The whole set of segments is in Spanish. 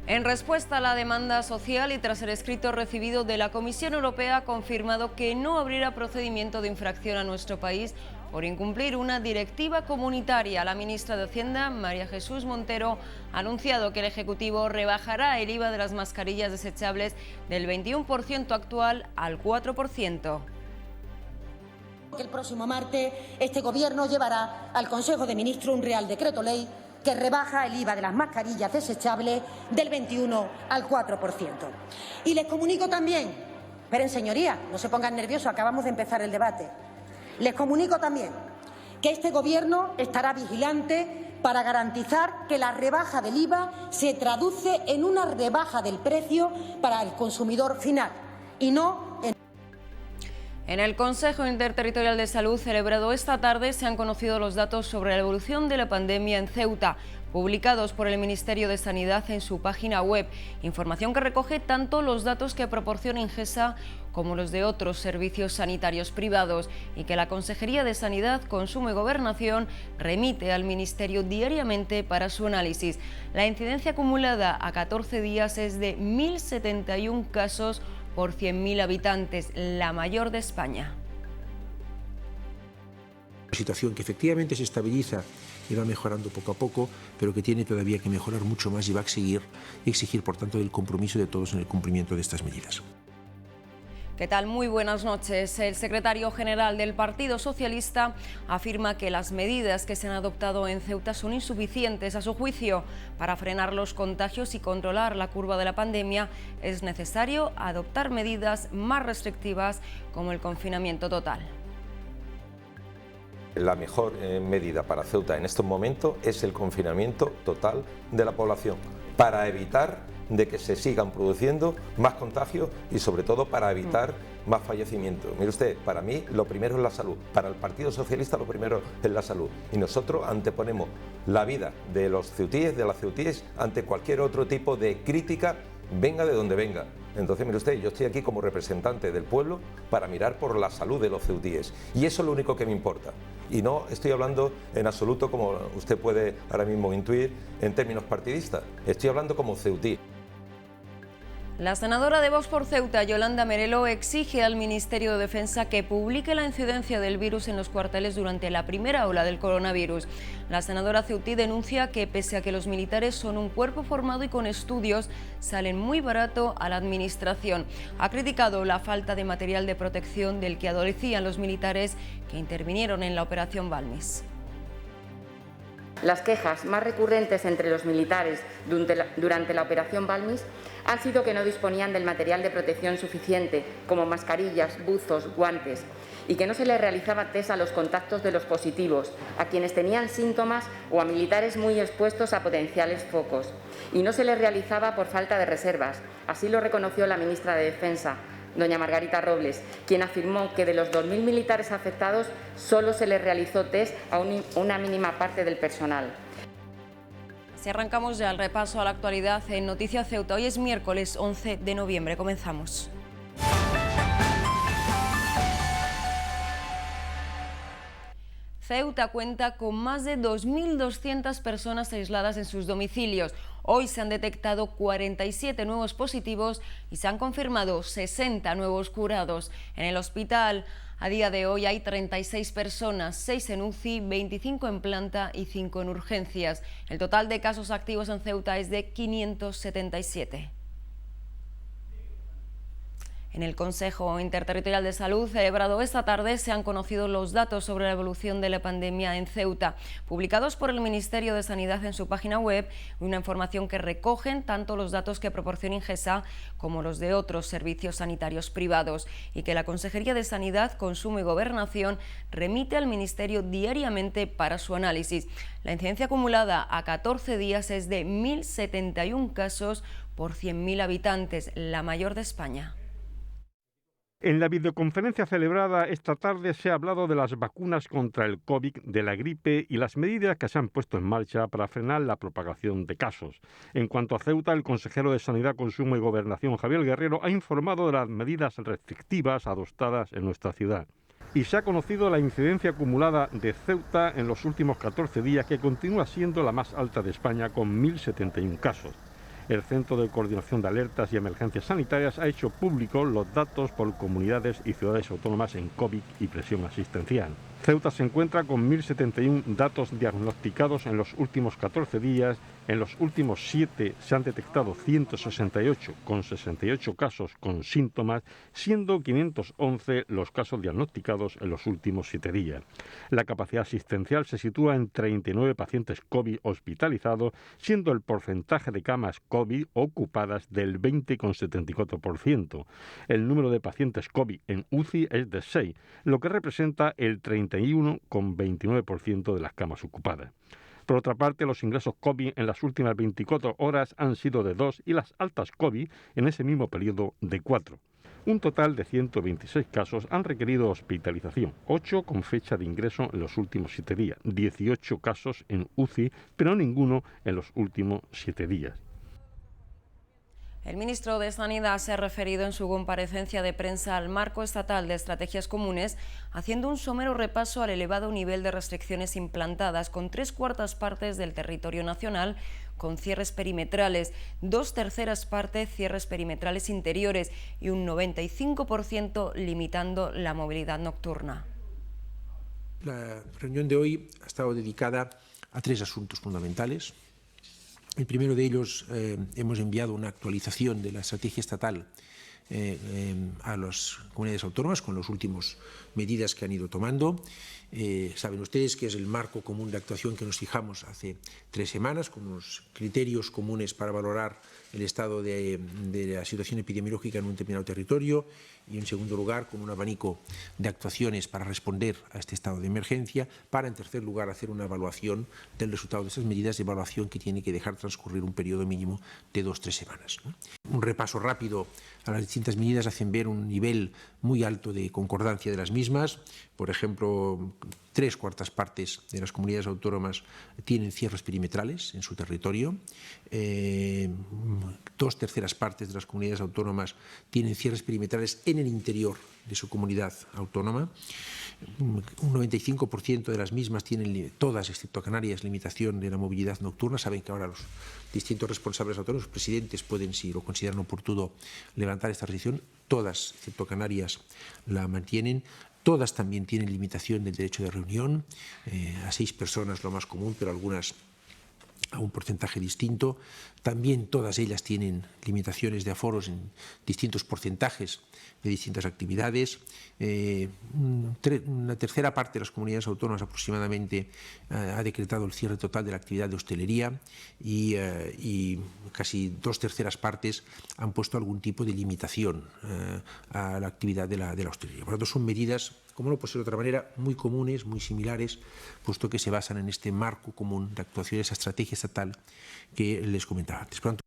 En respuesta a la demanda social y tras el escrito recibido de la Comisión Europea, ha confirmado que no abrirá procedimiento de infracción a nuestro país por incumplir una directiva comunitaria. La ministra de Hacienda, María Jesús Montero, ha anunciado que el Ejecutivo rebajará el IVA de las mascarillas desechables del 21% actual al 4%. El próximo martes este Gobierno llevará al Consejo de Ministros un Real Decreto Ley que rebaja el IVA de las mascarillas desechables del 21 al 4%. Y les comunico también, esperen señorías, no se pongan nerviosos, acabamos de empezar el debate. Les comunico también que este Gobierno estará vigilante para garantizar que la rebaja del IVA se traduce en una rebaja del precio para el consumidor final y no En el Consejo Interterritorial de Salud celebrado esta tarde se han conocido los datos sobre la evolución de la pandemia en Ceuta, publicados por el Ministerio de Sanidad en su página web. Información que recoge tanto los datos que proporciona Ingesa como los de otros servicios sanitarios privados y que la Consejería de Sanidad, Consumo y Gobernación remite al Ministerio diariamente para su análisis. La incidencia acumulada a 14 días es de 1.071 casos por 100.000 habitantes, la mayor de España. Una situación que efectivamente se estabiliza y va mejorando poco a poco, pero que tiene todavía que mejorar mucho más y va a seguir y exigir, por tanto, el compromiso de todos en el cumplimiento de estas medidas. ¿Qué tal? Muy buenas noches. El secretario general del Partido Socialista afirma que las medidas que se han adoptado en Ceuta son insuficientes. A su juicio, para frenar los contagios y controlar la curva de la pandemia, es necesario adoptar medidas más restrictivas como el confinamiento total. La mejor medida para Ceuta en estos momentos es el confinamiento total de la población, para evitar de que se sigan produciendo más contagios y sobre todo para evitar más fallecimientos. Mire usted, para mí lo primero es la salud, para el Partido Socialista lo primero es la salud y nosotros anteponemos la vida de los ceutíes, de las ceutíes, ante cualquier otro tipo de crítica, venga de donde venga. Entonces, mire usted, yo estoy aquí como representante del pueblo para mirar por la salud de los ceutíes y eso es lo único que me importa. Y no estoy hablando en absoluto, como usted puede ahora mismo intuir, en términos partidistas. Estoy hablando como ceutí. La senadora de Vox por Ceuta, Yolanda Merelo, exige al Ministerio de Defensa que publique la incidencia del virus en los cuarteles durante la primera ola del coronavirus. La senadora ceutí denuncia que, pese a que los militares son un cuerpo formado y con estudios, salen muy barato a la administración. Ha criticado la falta de material de protección del que adolecían los militares que intervinieron en la operación Balmis. Las quejas más recurrentes entre los militares durante la operación Balmis han sido que no disponían del material de protección suficiente, como mascarillas, buzos, guantes, y que no se les realizaba test a los contactos de los positivos, a quienes tenían síntomas o a militares muy expuestos a potenciales focos, y no se les realizaba por falta de reservas. Así lo reconoció la ministra de Defensa, doña Margarita Robles, quien afirmó que de los 2.000 militares afectados solo se les realizó test a una mínima parte del personal. Así arrancamos ya el repaso a la actualidad en Noticias Ceuta. Hoy es miércoles 11 de noviembre. Comenzamos. Ceuta cuenta con más de 2.200 personas aisladas en sus domicilios. Hoy se han detectado 47 nuevos positivos y se han confirmado 60 nuevos curados. En el hospital, a día de hoy hay 36 personas, 6 en UCI, 25 en planta y 5 en urgencias. El total de casos activos en Ceuta es de 577. En el Consejo Interterritorial de Salud, celebrado esta tarde, se han conocido los datos sobre la evolución de la pandemia en Ceuta, publicados por el Ministerio de Sanidad en su página web, una información que recogen tanto los datos que proporciona Ingesa como los de otros servicios sanitarios privados y que la Consejería de Sanidad, Consumo y Gobernación remite al Ministerio diariamente para su análisis. La incidencia acumulada a 14 días es de 1.071 casos por 100.000 habitantes, la mayor de España. En la videoconferencia celebrada esta tarde se ha hablado de las vacunas contra el COVID, de la gripe y las medidas que se han puesto en marcha para frenar la propagación de casos. En cuanto a Ceuta, el consejero de Sanidad, Consumo y Gobernación, Javier Guerrero, ha informado de las medidas restrictivas adoptadas en nuestra ciudad. Y se ha conocido la incidencia acumulada de Ceuta en los últimos 14 días, que continúa siendo la más alta de España, con 1.071 casos. El Centro de Coordinación de Alertas y Emergencias Sanitarias ha hecho público los datos por comunidades y ciudades autónomas en COVID y presión asistencial. Ceuta se encuentra con 1.071 datos diagnosticados en los últimos 14 días. En los últimos 7 se han detectado 168 con 68 casos con síntomas, siendo 511 los casos diagnosticados en los últimos 7 días. La capacidad asistencial se sitúa en 39 pacientes COVID hospitalizados, siendo el porcentaje de camas COVID ocupadas del 20,74%. El número de pacientes COVID en UCI es de 6, lo que representa el 31,29% de las camas ocupadas. Por otra parte, los ingresos COVID en las últimas 24 horas han sido de 2 y las altas COVID en ese mismo periodo de 4. Un total de 126 casos han requerido hospitalización, 8 con fecha de ingreso en los últimos 7 días, 18 casos en UCI, pero ninguno en los últimos 7 días. El ministro de Sanidad se ha referido en su comparecencia de prensa al marco estatal de estrategias comunes, haciendo un somero repaso al elevado nivel de restricciones implantadas, con 3/4 partes del territorio nacional con cierres perimetrales, 2/3 partes cierres perimetrales interiores y un 95% limitando la movilidad nocturna. La reunión de hoy ha estado dedicada a 3 asuntos fundamentales. El primero de ellos, hemos enviado una actualización de la estrategia estatal a las comunidades autónomas con las últimas medidas que han ido tomando. Saben ustedes que es el marco común de actuación que nos fijamos hace 3 semanas, con unos criterios comunes para valorar el estado de la situación epidemiológica en un determinado territorio, y en segundo lugar con un abanico de actuaciones para responder a este estado de emergencia, para en tercer lugar hacer una evaluación del resultado de esas medidas, evaluación que tiene que dejar transcurrir un periodo mínimo de 2-3 semanas. Un repaso rápido a las distintas medidas hacen ver un nivel muy alto de concordancia de las mismas. Por ejemplo, 3/4 partes de las comunidades autónomas tienen cierres perimetrales en su territorio, 2/3 partes de las comunidades autónomas tienen cierres perimetrales en el interior de su comunidad autónoma, un 95% de las mismas tienen, todas excepto Canarias, limitación de la movilidad nocturna. Saben que ahora los distintos responsables autónomos, los presidentes, pueden, si lo consideran oportuno, levantar esta restricción. Todas, excepto Canarias, la mantienen. Todas también tienen limitación del derecho de reunión, a 6 personas lo más común, pero algunas a un porcentaje distinto. También todas ellas tienen limitaciones de aforos en distintos porcentajes de distintas actividades. Una tercera parte de las comunidades autónomas aproximadamente ha decretado el cierre total de la actividad de hostelería, y casi 2/3 partes han puesto algún tipo de limitación a la actividad de la hostelería. Por lo tanto, son medidas, como no puede ser de otra manera, muy comunes, muy similares, puesto que se basan en este marco común de actuación, esa estrategia estatal que les comentaba antes. Por lo tanto,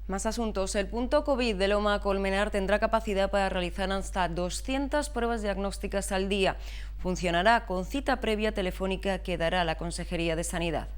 más asuntos. El punto COVID de Loma Colmenar tendrá capacidad para realizar hasta 200 pruebas diagnósticas al día. Funcionará con cita previa telefónica que dará la Consejería de Sanidad.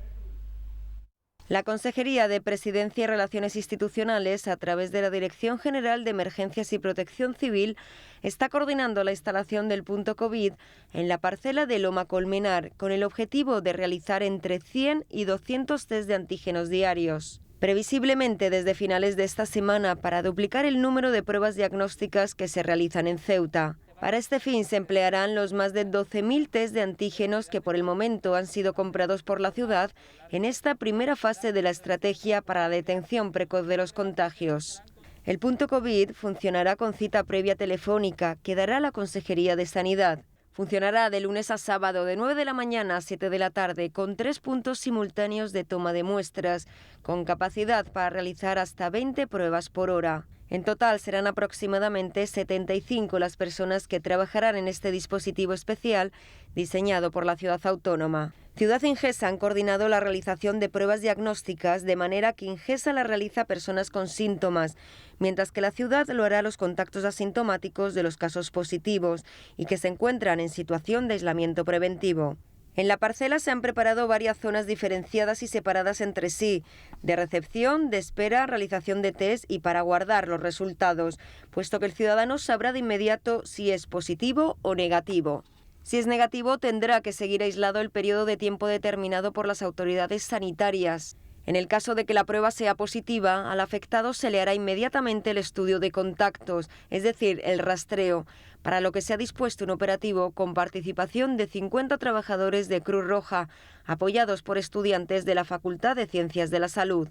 La Consejería de Presidencia y Relaciones Institucionales, a través de la Dirección General de Emergencias y Protección Civil, está coordinando la instalación del punto COVID en la parcela de Loma Colmenar, con el objetivo de realizar entre 100 y 200 test de antígenos diarios. Previsiblemente desde finales de esta semana, para duplicar el número de pruebas diagnósticas que se realizan en Ceuta. Para este fin se emplearán los más de 12.000 test de antígenos que por el momento han sido comprados por la ciudad en esta primera fase de la estrategia para la detención precoz de los contagios. El punto COVID funcionará con cita previa telefónica que dará la Consejería de Sanidad. Funcionará de lunes a sábado de 9 de la mañana a 7 de la tarde con 3 puntos simultáneos de toma de muestras, con capacidad para realizar hasta 20 pruebas por hora. En total serán aproximadamente 75 las personas que trabajarán en este dispositivo especial diseñado por la ciudad autónoma. Ciudad e Ingesa han coordinado la realización de pruebas diagnósticas, de manera que Ingesa la realiza a personas con síntomas, mientras que la ciudad lo hará a los contactos asintomáticos de los casos positivos y que se encuentran en situación de aislamiento preventivo. En la parcela se han preparado varias zonas diferenciadas y separadas entre sí, de recepción, de espera, realización de test y para guardar los resultados, puesto que el ciudadano sabrá de inmediato si es positivo o negativo. Si es negativo, tendrá que seguir aislado el periodo de tiempo determinado por las autoridades sanitarias. En el caso de que la prueba sea positiva, al afectado se le hará inmediatamente el estudio de contactos, es decir, el rastreo, para lo que se ha dispuesto un operativo con participación de 50 trabajadores de Cruz Roja, apoyados por estudiantes de la Facultad de Ciencias de la Salud.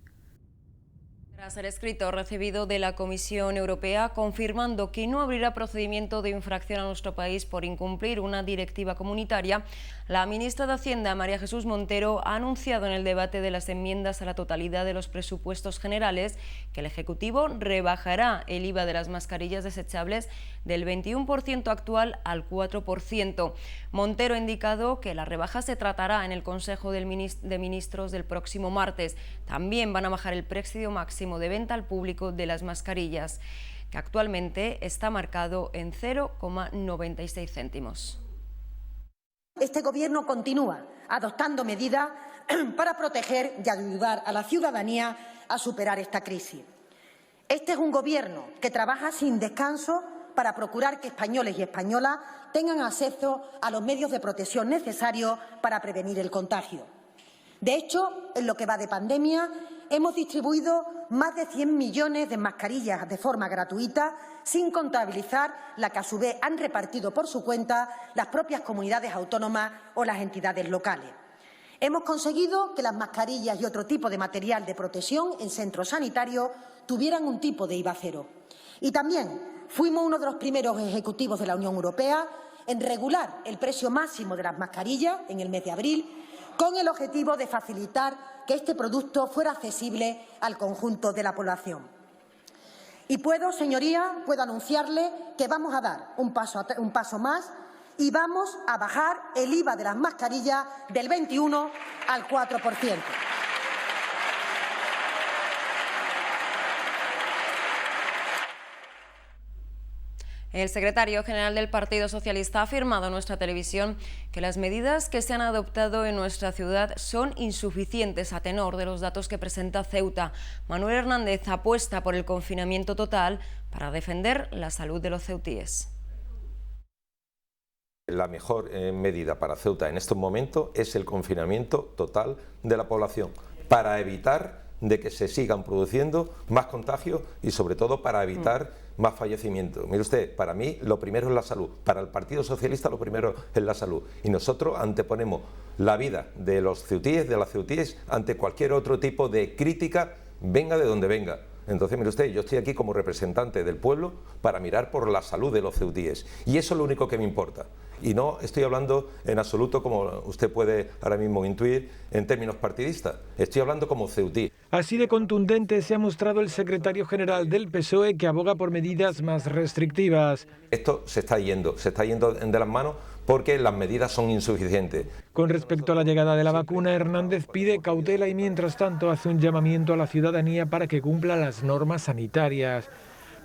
Tras el escrito recibido de la Comisión Europea confirmando que no abrirá procedimiento de infracción a nuestro país por incumplir una directiva comunitaria, la ministra de Hacienda, María Jesús Montero, ha anunciado en el debate de las enmiendas a la totalidad de los presupuestos generales que el Ejecutivo rebajará el IVA de las mascarillas desechables del 21% actual al 4%. Montero ha indicado que la rebaja se tratará en el Consejo de Ministros del próximo martes. También van a bajar el precio máximo de venta al público de las mascarillas, que actualmente está marcado en 0,96 céntimos. Este Gobierno continúa adoptando medidas para proteger y ayudar a la ciudadanía a superar esta crisis. Este es un Gobierno que trabaja sin descanso para procurar que españoles y españolas tengan acceso a los medios de protección necesarios para prevenir el contagio. De hecho, en lo que va de pandemia, hemos distribuido más de 100 millones de mascarillas de forma gratuita, sin contabilizar la que a su vez han repartido por su cuenta las propias comunidades autónomas o las entidades locales. Hemos conseguido que las mascarillas y otro tipo de material de protección en centros sanitarios tuvieran un tipo de IVA cero. Y también fuimos uno de los primeros ejecutivos de la Unión Europea en regular el precio máximo de las mascarillas en el mes de abril, con el objetivo de facilitar que este producto fuera accesible al conjunto de la población. Y señorías, puedo anunciarle que vamos a dar un paso más y vamos a bajar el IVA de las mascarillas del 21 al 4%. El secretario general del Partido Socialista ha afirmado en nuestra televisión que las medidas que se han adoptado en nuestra ciudad son insuficientes a tenor de los datos que presenta Ceuta. Manuel Hernández apuesta por el confinamiento total para defender la salud de los ceutíes. La mejor medida para Ceuta en estos momentos es el confinamiento total de la población, para evitar de que se sigan produciendo más contagios y sobre todo para evitar más fallecimientos. Mire usted, para mí lo primero es la salud, para el Partido Socialista lo primero es la salud y nosotros anteponemos la vida de los ceutíes, de las ceutíes, ante cualquier otro tipo de crítica, venga de donde venga. Entonces, mire usted, yo estoy aquí como representante del pueblo para mirar por la salud de los ceutíes y eso es lo único que me importa. Y no estoy hablando en absoluto, como usted puede ahora mismo intuir, en términos partidistas. Estoy hablando como ceutí. Así de contundente se ha mostrado el secretario general del PSOE, que aboga por medidas más restrictivas. Esto se está yendo de las manos porque las medidas son insuficientes. Con respecto a la llegada de la vacuna, Hernández pide cautela y mientras tanto hace un llamamiento a la ciudadanía para que cumpla las normas sanitarias.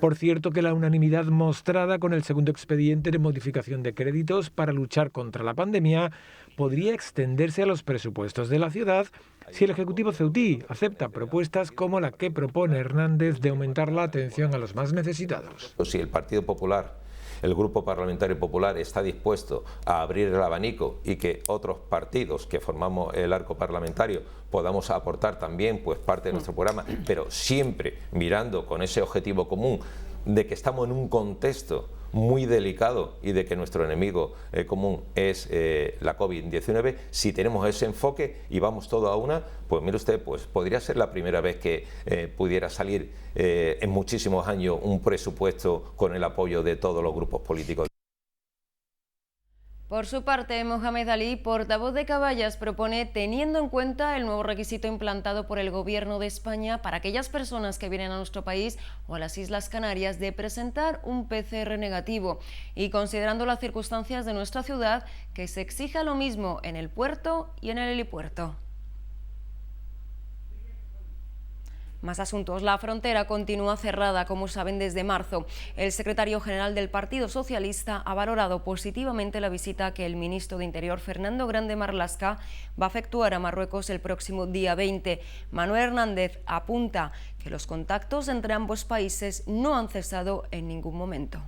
Por cierto, que la unanimidad mostrada con el segundo expediente de modificación de créditos para luchar contra la pandemia podría extenderse a los presupuestos de la ciudad si el Ejecutivo ceutí acepta propuestas como la que propone Hernández de aumentar la atención a los más necesitados. Si el Partido Popular, el Grupo Parlamentario Popular, está dispuesto a abrir el abanico y que otros partidos que formamos el arco parlamentario podamos aportar también pues parte de nuestro programa, pero siempre mirando con ese objetivo común de que estamos en un contexto muy delicado y de que nuestro enemigo común es la COVID-19, si tenemos ese enfoque y vamos todo a una, pues mire usted, pues podría ser la primera vez que pudiera salir en muchísimos años un presupuesto con el apoyo de todos los grupos políticos. Por su parte, Mohamed Ali, portavoz de Caballas, propone, teniendo en cuenta el nuevo requisito implantado por el Gobierno de España para aquellas personas que vienen a nuestro país o a las Islas Canarias, de presentar un PCR negativo y, considerando las circunstancias de nuestra ciudad, que se exija lo mismo en el puerto y en el helipuerto. Más asuntos. La frontera continúa cerrada, como saben, desde marzo. El secretario general del Partido Socialista ha valorado positivamente la visita que el ministro de Interior, Fernando Grande Marlaska, va a efectuar a Marruecos el próximo día 20. Manuel Hernández apunta que los contactos entre ambos países no han cesado en ningún momento.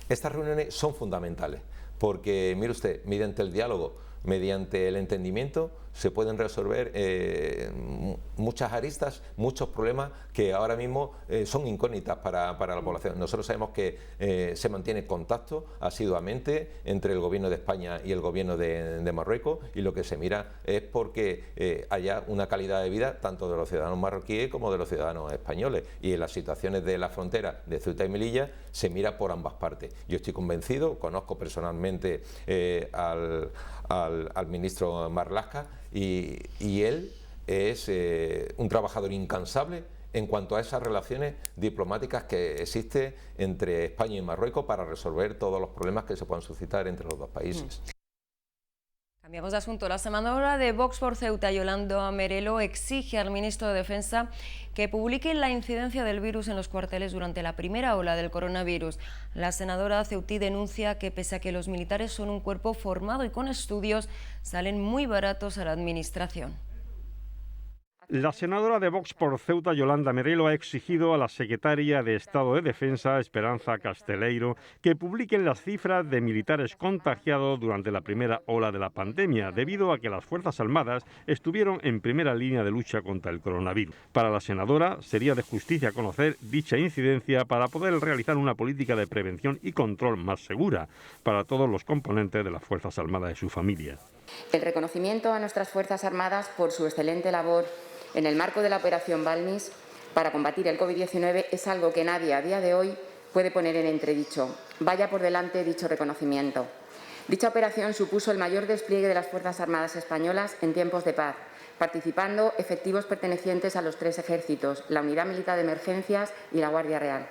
Estas reuniones son fundamentales porque, mire usted, mediante el diálogo, mediante el entendimiento, se pueden resolver muchas aristas, muchos problemas que ahora mismo son incógnitas para la población. Nosotros sabemos que se mantiene contacto asiduamente entre el Gobierno de España y el Gobierno de Marruecos, y lo que se mira es porque haya una calidad de vida tanto de los ciudadanos marroquíes como de los ciudadanos españoles, y en las situaciones de la frontera de Ceuta y Melilla se mira por ambas partes. Yo estoy convencido, conozco personalmente al ministro Marlaska, y él es un trabajador incansable en cuanto a esas relaciones diplomáticas que existen entre España y Marruecos para resolver todos los problemas que se puedan suscitar entre los dos países. Cambiamos de asunto. La senadora de Vox por Ceuta, Yolanda Merelo, exige al ministro de Defensa que publique la incidencia del virus en los cuarteles durante la primera ola del coronavirus. La senadora ceutí denuncia que, pese a que los militares son un cuerpo formado y con estudios, salen muy baratos a la administración. La senadora de Vox por Ceuta, Yolanda Merelo, ha exigido a la secretaria de Estado de Defensa, Esperanza Casteleiro, que publiquen las cifras de militares contagiados durante la primera ola de la pandemia, debido a que las Fuerzas Armadas estuvieron en primera línea de lucha contra el coronavirus. Para la senadora, sería de justicia conocer dicha incidencia para poder realizar una política de prevención y control más segura para todos los componentes de las Fuerzas Armadas y sus familias. El reconocimiento a nuestras Fuerzas Armadas por su excelente labor en el marco de la Operación Balmis para combatir el COVID-19 es algo que nadie a día de hoy puede poner en entredicho. Vaya por delante dicho reconocimiento. Dicha operación supuso el mayor despliegue de las Fuerzas Armadas españolas en tiempos de paz, participando efectivos pertenecientes a los tres ejércitos, la Unidad Militar de Emergencias y la Guardia Real.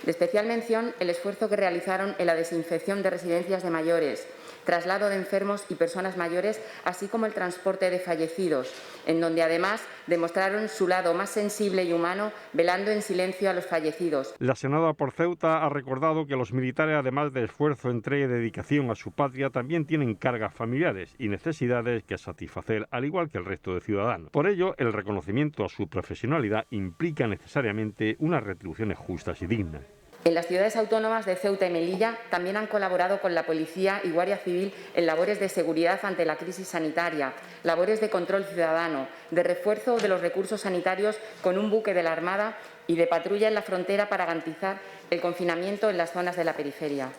De especial mención el esfuerzo que realizaron en la desinfección de residencias de mayores, traslado de enfermos y personas mayores, así como el transporte de fallecidos, en donde además demostraron su lado más sensible y humano, velando en silencio a los fallecidos. La senadora por Ceuta ha recordado que los militares, además de esfuerzo, entrega y dedicación a su patria, también tienen cargas familiares y necesidades que satisfacer, al igual que el resto de ciudadanos. Por ello, el reconocimiento a su profesionalidad implica necesariamente unas retribuciones justas y dignas. En las ciudades autónomas de Ceuta y Melilla también han colaborado con la Policía y Guardia Civil en labores de seguridad ante la crisis sanitaria, labores de control ciudadano, de refuerzo de los recursos sanitarios con un buque de la Armada y de patrulla en la frontera para garantizar el confinamiento en las zonas de la periferia.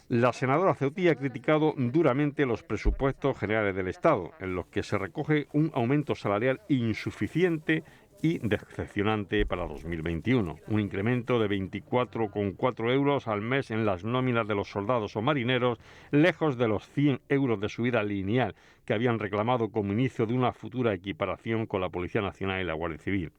La senadora ceutí ha criticado duramente los presupuestos generales del Estado, en los que se recoge un aumento salarial insuficiente y decepcionante para 2021, un incremento de 24,4 euros al mes en las nóminas de los soldados o marineros, lejos de los 100 euros de subida lineal que habían reclamado como inicio de una futura equiparación con la Policía Nacional y la Guardia Civil.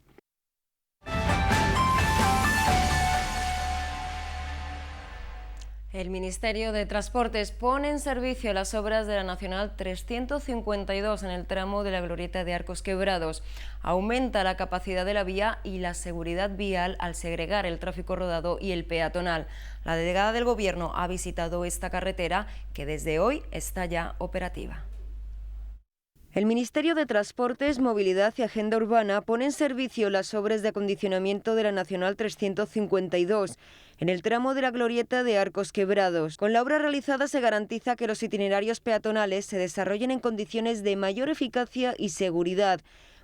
El Ministerio de Transportes pone en servicio las obras de la Nacional 352 en el tramo de la Glorieta de Arcos Quebrados. Aumenta la capacidad de la vía y la seguridad vial al segregar el tráfico rodado y el peatonal. La delegada del Gobierno ha visitado esta carretera, que desde hoy está ya operativa. El Ministerio de Transportes, Movilidad y Agenda Urbana pone en servicio las obras de acondicionamiento de la Nacional 352 en el tramo de la Glorieta de Arcos Quebrados. Con la obra realizada se garantiza que los itinerarios peatonales se desarrollen en condiciones de mayor eficacia y seguridad,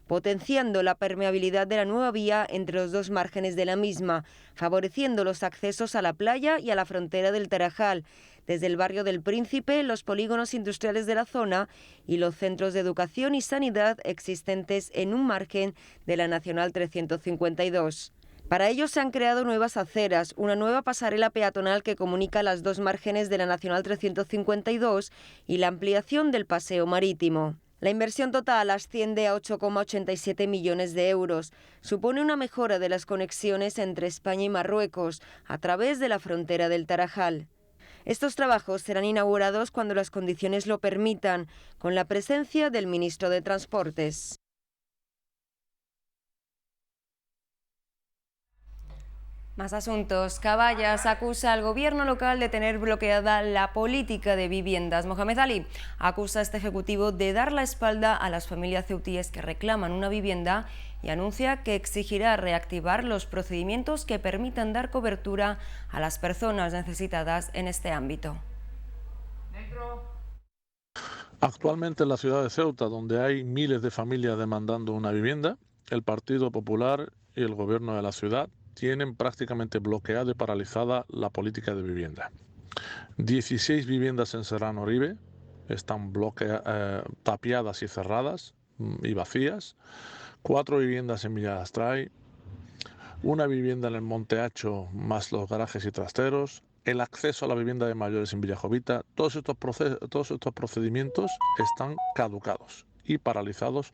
potenciando la permeabilidad de la nueva vía entre los dos márgenes de la misma, favoreciendo los accesos a la playa y a la frontera del Tarajal, desde el barrio del Príncipe, los polígonos industriales de la zona y los centros de educación y sanidad existentes en un margen de la Nacional 352. Para ello se han creado nuevas aceras, una nueva pasarela peatonal que comunica las dos márgenes de la Nacional 352 y la ampliación del paseo marítimo. La inversión total asciende a 8,87 millones de euros. Supone una mejora de las conexiones entre España y Marruecos a través de la frontera del Tarajal. Estos trabajos serán inaugurados cuando las condiciones lo permitan, con la presencia del ministro de Transportes. Más asuntos. Caballas acusa al gobierno local de tener bloqueada la política de viviendas. Mohamed Ali acusa a este ejecutivo de dar la espalda a las familias ceutíes que reclaman una vivienda y anuncia que exigirá reactivar los procedimientos que permitan dar cobertura a las personas necesitadas en este ámbito. Actualmente en la ciudad de Ceuta, donde hay miles de familias demandando una vivienda, el Partido Popular y el gobierno de la ciudad tienen prácticamente bloqueada y paralizada la política de vivienda. 16 viviendas en Serrano Oribe están tapiadas y cerradas y vacías, 4 viviendas en Villa Astray, una vivienda en el Monte Hacho más los garajes y trasteros, el acceso a la vivienda de mayores en Villajovita. Todos estos procedimientos están caducados y paralizados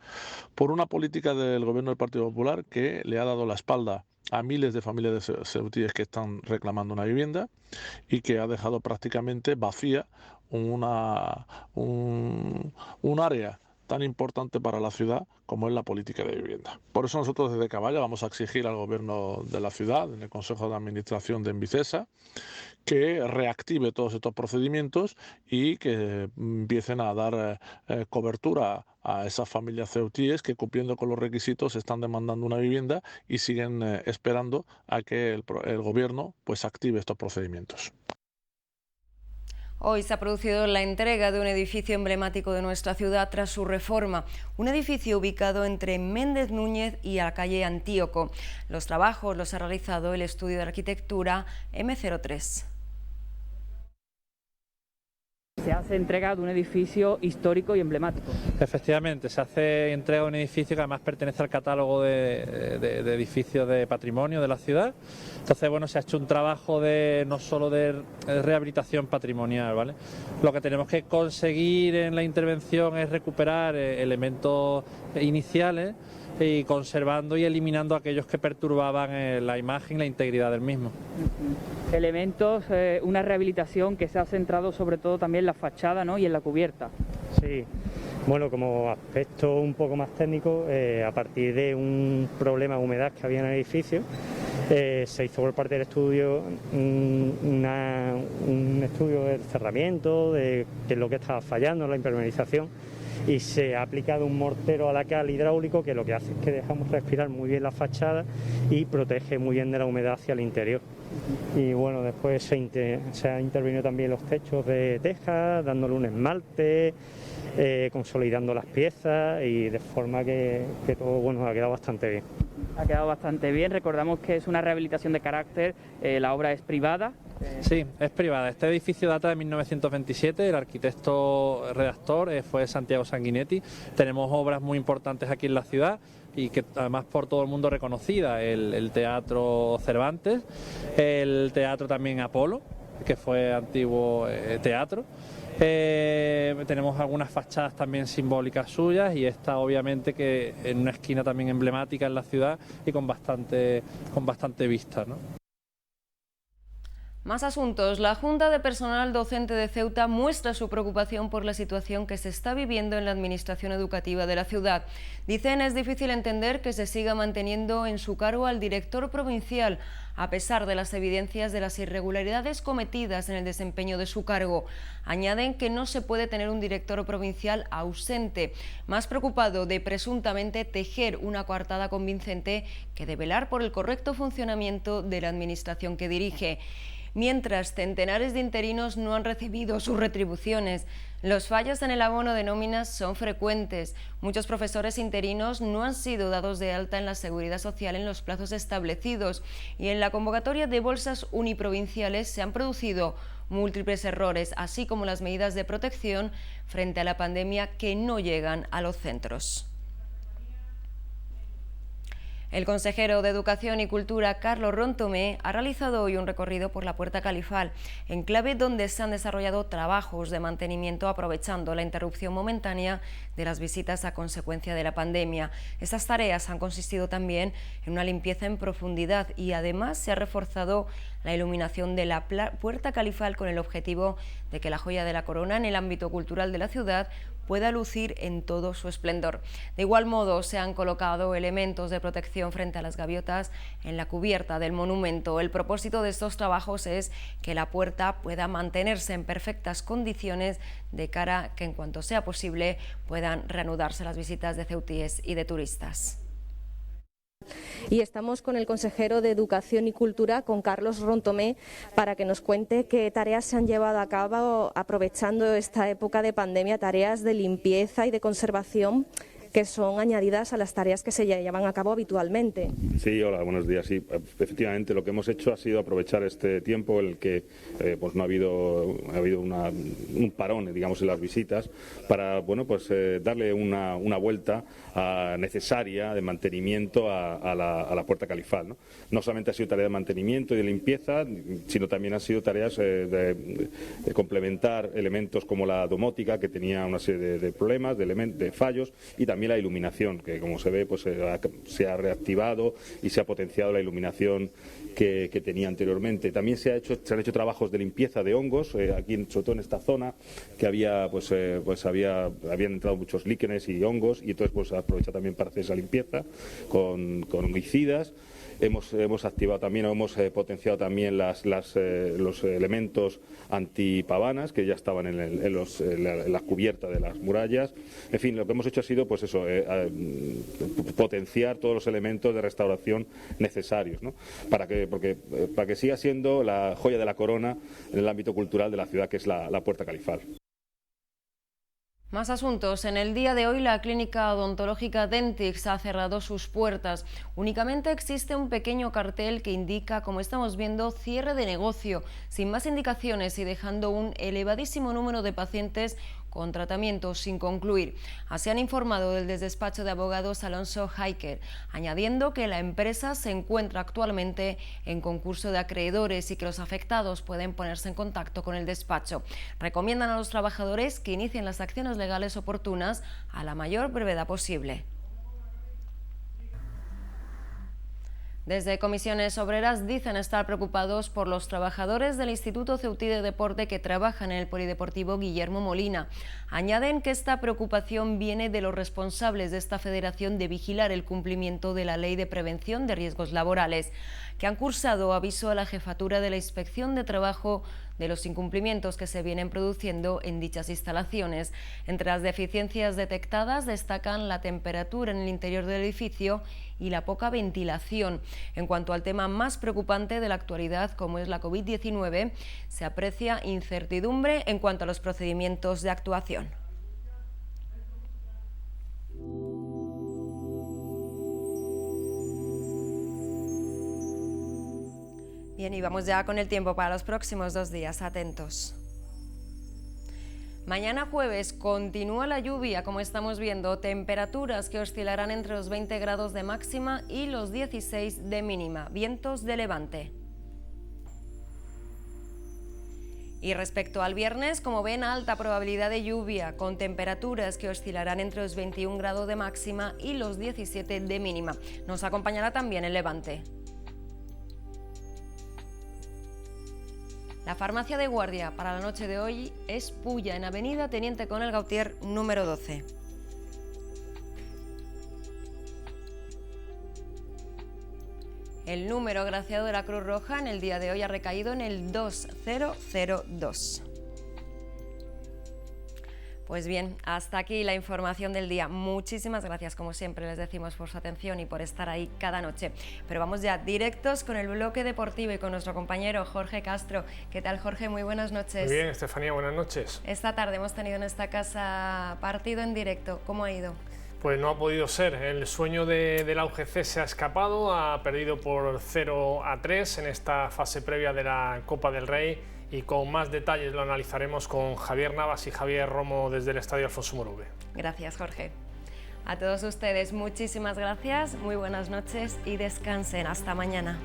por una política del gobierno del Partido Popular que le ha dado la espalda a miles de familias de ceutíes que están reclamando una vivienda y que ha dejado prácticamente vacía un área tan importante para la ciudad como es la política de vivienda. Por eso nosotros desde Caballa vamos a exigir al gobierno de la ciudad, en el Consejo de Administración de Envicesa, que reactive todos estos procedimientos y que empiecen a dar cobertura a esas familias ceutíes que, cumpliendo con los requisitos, están demandando una vivienda y siguen esperando a que el gobierno pues active estos procedimientos. Hoy se ha producido la entrega de un edificio emblemático de nuestra ciudad tras su reforma, un edificio ubicado entre Méndez Núñez y la calle Antíoco. Los trabajos los ha realizado el estudio de arquitectura M03. Se hace entrega de un edificio histórico y emblemático. Efectivamente, se hace entrega de un edificio que además pertenece al catálogo de edificios de patrimonio de la ciudad. Entonces, bueno, se ha hecho un trabajo no solo de rehabilitación patrimonial, ¿vale? Lo que tenemos que conseguir en la intervención es recuperar elementos iniciales y conservando y eliminando aquellos que perturbaban la imagen y la integridad del mismo. Elementos, una rehabilitación que se ha centrado sobre todo también en la fachada, ¿no?, y en la cubierta. Sí, bueno, como aspecto un poco más técnico, a partir de un problema de humedad que había en el edificio, se hizo por parte del estudio un estudio de cerramiento, de qué es lo que estaba fallando, la impermeabilización, y se ha aplicado un mortero a la cal hidráulico que lo que hace es que dejamos respirar muy bien la fachada y protege muy bien de la humedad hacia el interior. Y bueno, después se ha intervenido también los techos de teja, dándole un esmalte, consolidando las piezas y de forma que todo, bueno, ha quedado bastante bien. Ha quedado bastante bien, recordamos que es una rehabilitación de carácter, la obra es privada. Sí, es privada. Este edificio data de 1927, el arquitecto redactor fue Santiago Sanguinetti. Tenemos obras muy importantes aquí en la ciudad y que además por todo el mundo reconocida, el Teatro Cervantes, el Teatro también Apolo, que fue antiguo teatro. Tenemos algunas fachadas también simbólicas suyas y esta obviamente que en una esquina también emblemática en la ciudad y con bastante vista, ¿no? Más asuntos. La Junta de Personal Docente de Ceuta muestra su preocupación por la situación que se está viviendo en la administración educativa de la ciudad. Dicen es difícil entender que se siga manteniendo en su cargo al director provincial, a pesar de las evidencias de las irregularidades cometidas en el desempeño de su cargo. Añaden que no se puede tener un director provincial ausente, más preocupado de presuntamente tejer una coartada convincente que de velar por el correcto funcionamiento de la administración que dirige. Mientras centenares de interinos no han recibido sus retribuciones, los fallos en el abono de nóminas son frecuentes. Muchos profesores interinos no han sido dados de alta en la Seguridad Social en los plazos establecidos y en la convocatoria de bolsas uniprovinciales se han producido múltiples errores, así como las medidas de protección frente a la pandemia que no llegan a los centros. El consejero de Educación y Cultura, Carlos Rontomé, ha realizado hoy un recorrido por la Puerta Califal, enclave donde se han desarrollado trabajos de mantenimiento aprovechando la interrupción momentánea de las visitas a consecuencia de la pandemia. Estas tareas han consistido también en una limpieza en profundidad y además se ha reforzado la iluminación de la Puerta Califal con el objetivo de que la joya de la corona en el ámbito cultural de la ciudad pueda lucir en todo su esplendor. De igual modo, se han colocado elementos de protección frente a las gaviotas en la cubierta del monumento. El propósito de estos trabajos es que la puerta pueda mantenerse en perfectas condiciones de cara a que en cuanto sea posible puedan reanudarse las visitas de ceutíes y de turistas. Y estamos con el consejero de Educación y Cultura, con Carlos Rontomé, para que nos cuente qué tareas se han llevado a cabo aprovechando esta época de pandemia, tareas de limpieza y de conservación que son añadidas a las tareas que se llevan a cabo habitualmente. Sí, hola, buenos días. Sí, efectivamente, lo que hemos hecho ha sido aprovechar este tiempo en el que pues no ha habido un parón, digamos, en las visitas, para darle una vuelta necesaria de mantenimiento a la Puerta Califal, ¿no? No solamente ha sido tarea de mantenimiento y de limpieza, sino también han sido tareas de complementar elementos como la domótica, que tenía una serie de problemas, de fallos, y también la iluminación, que como se ve pues se ha reactivado y se ha potenciado la iluminación que tenía anteriormente. También se han hecho trabajos de limpieza de hongos, aquí sobre todo en esta zona, que habían entrado muchos líquenes y hongos, y entonces pues se aprovecha también para hacer esa limpieza con herbicidas. Hemos activado también, hemos potenciado también los elementos antipavanas que ya estaban en la cubierta de las murallas. En fin, lo que hemos hecho ha sido pues eso, potenciar todos los elementos de restauración necesarios, ¿no? para que siga siendo la joya de la corona en el ámbito cultural de la ciudad, que es la Puerta Califal. Más asuntos. En el día de hoy la clínica odontológica Dentix ha cerrado sus puertas. Únicamente existe un pequeño cartel que indica, como estamos viendo, cierre de negocio, sin más indicaciones y dejando un elevadísimo número de pacientes con tratamientos sin concluir. Así han informado del despacho de abogados Alonso Haiker, añadiendo que la empresa se encuentra actualmente en concurso de acreedores y que los afectados pueden ponerse en contacto con el despacho. Recomiendan a los trabajadores que inicien las acciones legales oportunas a la mayor brevedad posible. Desde Comisiones Obreras dicen estar preocupados por los trabajadores del Instituto Ceutí de Deporte que trabajan en el Polideportivo Guillermo Molina. Añaden que esta preocupación viene de los responsables de esta federación de vigilar el cumplimiento de la Ley de Prevención de Riesgos Laborales, que han cursado aviso a la Jefatura de la Inspección de Trabajo de los incumplimientos que se vienen produciendo en dichas instalaciones. Entre las deficiencias detectadas destacan la temperatura en el interior del edificio y la poca ventilación. En cuanto al tema más preocupante de la actualidad, como es la COVID-19, se aprecia incertidumbre en cuanto a los procedimientos de actuación. Bien, y vamos ya con el tiempo para los próximos 2 días, atentos. Mañana jueves continúa la lluvia, como estamos viendo, temperaturas que oscilarán entre los 20 grados de máxima y los 16 de mínima, vientos de levante. Y respecto al viernes, como ven, alta probabilidad de lluvia, con temperaturas que oscilarán entre los 21 grados de máxima y los 17 de mínima. Nos acompañará también el levante. La farmacia de guardia para la noche de hoy es Pulla, en Avenida Teniente Coronel Gautier, número 12. El número agraciado de la Cruz Roja en el día de hoy ha recaído en el 2002. Pues bien, hasta aquí la información del día. Muchísimas gracias, como siempre les decimos, por su atención y por estar ahí cada noche. Pero vamos ya directos con el bloque deportivo y con nuestro compañero Jorge Castro. ¿Qué tal, Jorge? Muy buenas noches. Muy bien, Estefanía, buenas noches. Esta tarde hemos tenido en esta casa partido en directo. ¿Cómo ha ido? Pues no ha podido ser. El sueño de la UGC se ha escapado, ha perdido por 0-3 en esta fase previa de la Copa del Rey. Y con más detalles lo analizaremos con Javier Navas y Javier Romo desde el Estadio Alfonso Muruve. Gracias, Jorge. A todos ustedes, muchísimas gracias, muy buenas noches y descansen. Hasta mañana.